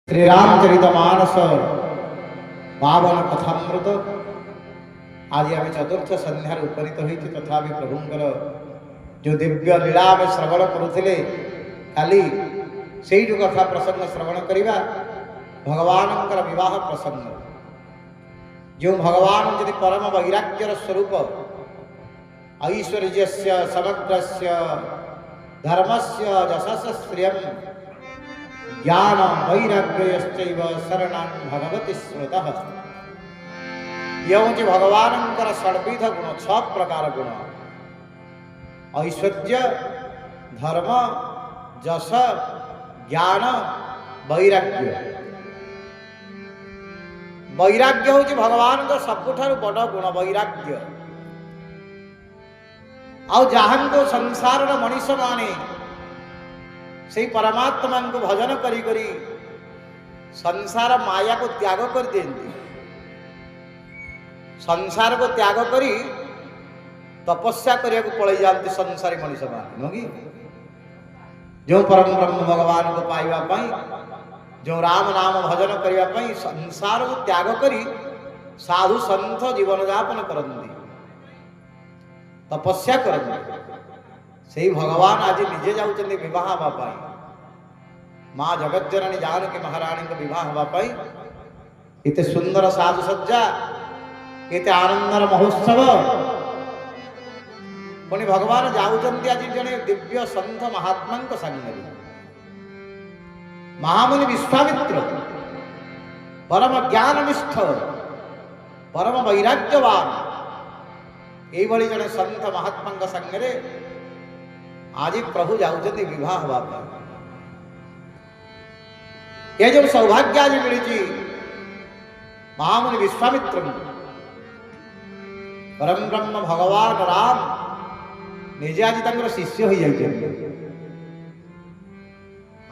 श्री रामचरितमानस पावन कथामृत आज आम चतुर्थ संध्यार उपनीत होती तथा प्रभुंर जो दिव्य लीला में श्रवण करुले काली से कथा प्रसंग श्रवण करवा भगवान विवाह प्रसंग जो भगवान जदि परम वैराग्यर स्वरूप ऐश्वर्य समग्र धर्मस्य जशस श्रियम ज्ञान वैराग्यश्चैव शरणां भगवती स्मृतः यौं भगवान षड्विध गुण 6 प्रकार गुण ऐश्वर्य धर्म जश ज्ञान वैराग्य वैराग्य हूँ भगवान का सबुठार बड़ गुण वैराग्य आउ जहाँ को संसार मनीष माने से परमात्मा को भजन करी करी संसार माया को त्याग कर देंगे संसार को त्याग करी तपस्या करने को पड़े जाते संसारी मनीष मान नुह कि जो परम ब्रह्म भगवान को पाइबा जो राम नाम भजन करने संसार को त्याग करी साधु संत जीवन यापन करती तपस्या करते से भगवान आज निजे जाऊँच विवाह हाँपाई माँ जगज्जननी जानकी महाराणी को विवाह हाँपाई इतने सुंदर साजसज्जा इतने आनंदर महोत्सव पुणी भगवान जाऊँच आज जड़े दिव्य संत महात्मा संगे महामुनि विश्वामित्र परम ज्ञाननिष्ठ परम वैराग्यवान यही जड़े संत महात्मा संगे आज प्रभु जाऊँच विवाह हाँपाई ये जो सौभाग्य आज मिली महामुनि विश्वामित्र परम ब्रह्म भगवान राम निजे आज तंकर शिष्य हो जाए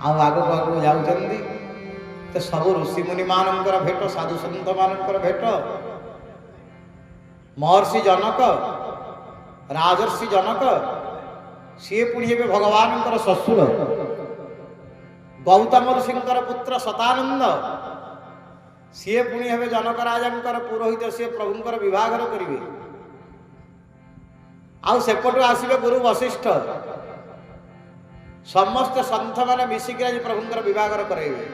आगक आगक जाऊँच तो सब ऋषि मुनि मानकर भेट साधु सन्त मानकर भेट महर्षि जनक राजर्षि जनक सी पुणी भगवान ससुर गौतम ऋषिंकर पुत्र शतानंद सी पुणी हे जनक राजा पुरोहित सी प्रभुंर विवाह करेंगे आसेपटू आसवे गुरु वशिष्ठ समस्त सन्थ मैंने मिसिक आज प्रभुंर विवाह करेंगे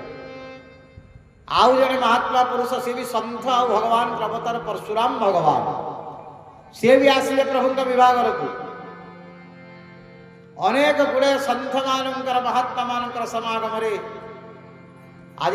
आउ जड़े महात्मा पुरुष सी भी सन्थ आ भगवान अवतार परशुराम भगवान सी भी आसवे प्रभुंर विवाह को अनेक गुड़े सन्थ मानकर महात्मा मानकर समागम आज